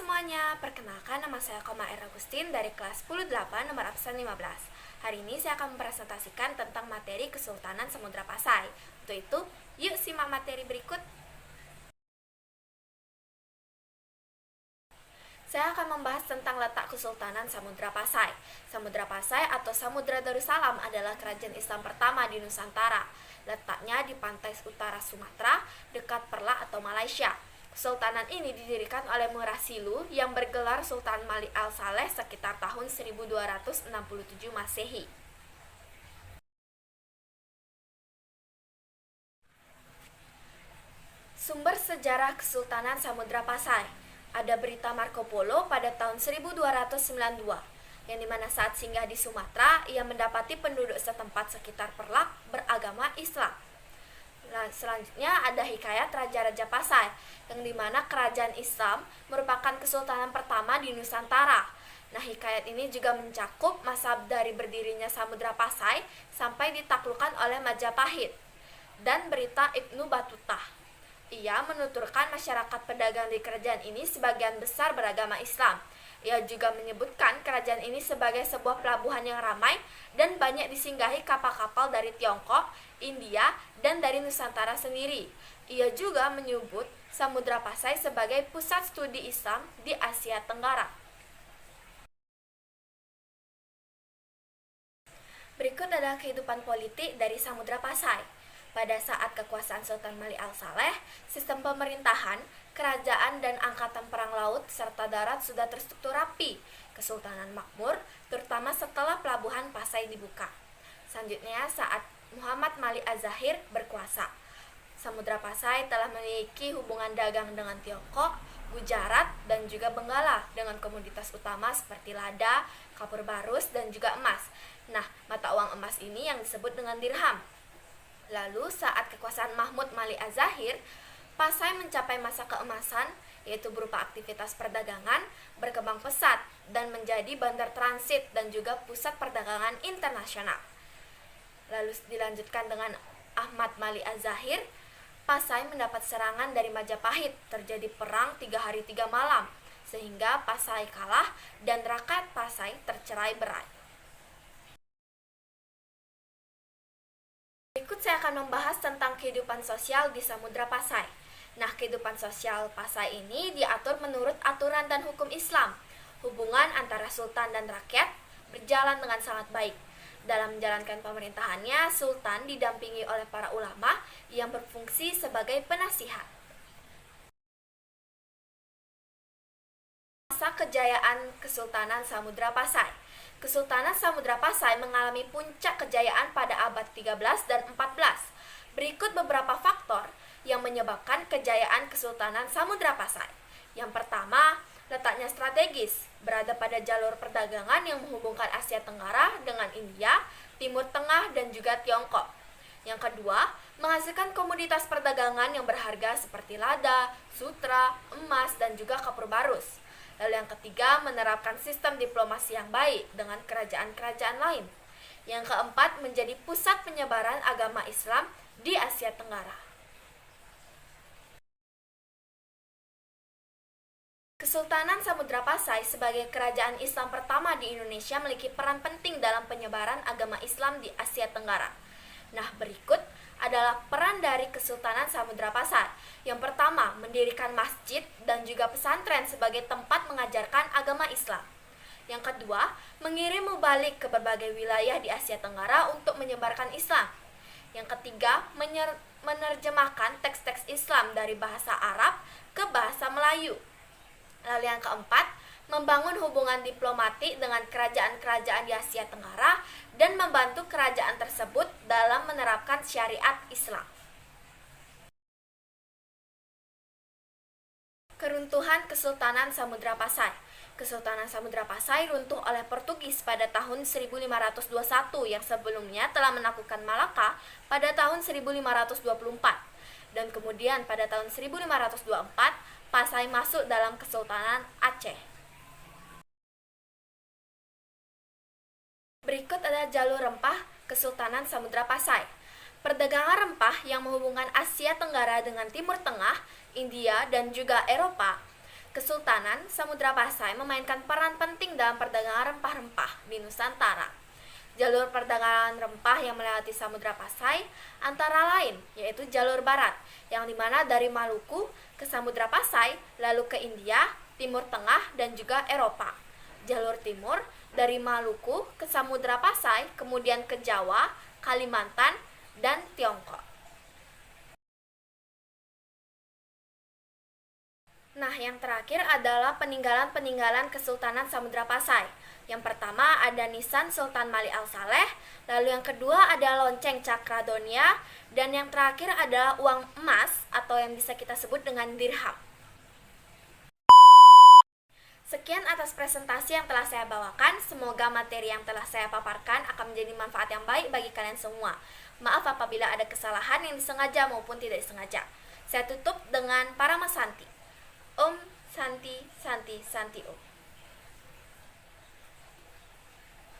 semuanya, perkenalkan nama saya Koma R. Agustin dari kelas 10-8 nomor absen 15. Hari ini saya akan mempresentasikan tentang materi Kesultanan Samudra Pasai. Untuk itu, yuk simak materi berikut. Saya akan membahas tentang letak Kesultanan Samudra Pasai. Samudra Pasai atau Samudra Darussalam adalah kerajaan Islam pertama di Nusantara. Letaknya di pantai utara Sumatera, dekat Perla atau Malaysia. Kesultanan ini didirikan oleh Murasilu yang bergelar Sultan Malik Al-Saleh sekitar tahun 1267 Masehi. Sumber sejarah Kesultanan Samudra Pasai. Ada berita Marco Polo pada tahun 1292, yang dimana saat singgah di Sumatera, ia mendapati penduduk setempat sekitar Perlak beragama Islam. Nah, selanjutnya ada hikayat Raja-Raja Pasai, yang dimana kerajaan Islam merupakan kesultanan pertama di Nusantara. Nah, hikayat ini juga mencakup masa dari berdirinya Samudra Pasai sampai ditaklukkan oleh Majapahit. Dan berita Ibnu Battuta. Ia menuturkan masyarakat pedagang di kerajaan ini sebagian besar beragama Islam. Ia juga menyebutkan kerajaan ini sebagai sebuah pelabuhan yang ramai dan banyak disinggahi kapal-kapal dari Tiongkok, India, dan dari Nusantara sendiri. Ia juga menyebut Samudra Pasai sebagai pusat studi Islam di Asia Tenggara. Berikut adalah kehidupan politik dari Samudra Pasai. Pada saat kekuasaan Sultan Malik Al-Saleh, sistem pemerintahan, kerajaan dan angkatan perang laut serta darat sudah terstruktur rapi. Kesultanan makmur, terutama setelah pelabuhan Pasai dibuka. Selanjutnya, saat Muhammad Malik Az-Zahir berkuasa, Samudra Pasai telah memiliki hubungan dagang dengan Tiongkok, Gujarat, dan juga Benggala dengan komoditas utama seperti lada, kapur barus, dan juga emas. Nah, mata uang emas ini yang disebut dengan dirham. Lalu saat kekuasaan Mahmud Malik Az-Zahir, Pasai mencapai masa keemasan, yaitu berupa aktivitas perdagangan, berkembang pesat, dan menjadi bandar transit dan juga pusat perdagangan internasional. Lalu dilanjutkan dengan Ahmad Malik Az-Zahir, Pasai mendapat serangan dari Majapahit, terjadi perang 3 hari 3 malam, sehingga Pasai kalah dan rakyat Pasai tercerai-berai. Berikut saya akan membahas tentang kehidupan sosial di Samudra Pasai. Nah, kehidupan sosial Pasai ini diatur menurut aturan dan hukum Islam. Hubungan antara sultan dan rakyat berjalan dengan sangat baik. Dalam menjalankan pemerintahannya, sultan didampingi oleh para ulama yang berfungsi sebagai penasihat. Masa kejayaan Kesultanan Samudra Pasai. Kesultanan Samudra Pasai mengalami puncak kejayaan pada abad 13 dan 14. Berikut beberapa faktor yang menyebabkan kejayaan Kesultanan Samudra Pasai. Yang pertama, letaknya strategis, berada pada jalur perdagangan yang menghubungkan Asia Tenggara dengan India, Timur Tengah, dan juga Tiongkok. Yang kedua, menghasilkan komoditas perdagangan yang berharga seperti lada, sutra, emas, dan juga kapur barus. Lalu yang ketiga, menerapkan sistem diplomasi yang baik dengan kerajaan-kerajaan lain. Yang keempat, menjadi pusat penyebaran agama Islam di Asia Tenggara. Kesultanan Samudra Pasai sebagai kerajaan Islam pertama di Indonesia memiliki peran penting dalam penyebaran agama Islam di Asia Tenggara. Nah, berikut adalah peran dari Kesultanan Samudra Pasai. Yang pertama, mendirikan masjid dan juga pesantren sebagai tempat mengajarkan agama Islam. Yang kedua, mengirim mubalik ke berbagai wilayah di Asia Tenggara untuk menyebarkan Islam. Yang ketiga, menerjemahkan teks-teks Islam dari bahasa Arab ke bahasa Melayu. Lalu yang keempat, membangun hubungan diplomatik dengan kerajaan-kerajaan di Asia Tenggara dan membantu kerajaan tersebut dalam menerapkan syariat Islam. Keruntuhan Kesultanan Samudra Pasai. Kesultanan Samudra Pasai runtuh oleh Portugis pada tahun 1521 yang sebelumnya telah menaklukkan Malaka pada tahun 1524. Dan kemudian pada tahun 1524, Pasai masuk dalam Kesultanan Aceh. Berikut adalah jalur rempah Kesultanan Samudra Pasai. Perdagangan rempah yang menghubungkan Asia Tenggara dengan Timur Tengah, India, dan juga Eropa Kesultanan Samudra Pasai memainkan peran penting dalam perdagangan rempah-rempah di Nusantara. Jalur perdagangan rempah yang melewati Samudra Pasai antara lain yaitu jalur barat, yang dimana dari Maluku ke Samudra Pasai, lalu ke India, Timur Tengah, dan juga Eropa. Jalur timur dari Maluku ke Samudra Pasai, kemudian ke Jawa, Kalimantan, dan Tiongkok. Nah, yang terakhir adalah peninggalan-peninggalan Kesultanan Samudra Pasai. Yang pertama ada nisan Sultan Malik Al-Saleh, lalu yang kedua ada lonceng Cakradonia, dan yang terakhir adalah uang emas atau yang bisa kita sebut dengan dirham. Sekian atas presentasi yang telah saya bawakan. Semoga materi yang telah saya paparkan akan menjadi manfaat yang baik bagi kalian semua. Maaf apabila ada kesalahan yang disengaja maupun tidak disengaja. Saya tutup dengan Paramasanti. Om Santi Santi Santi Om.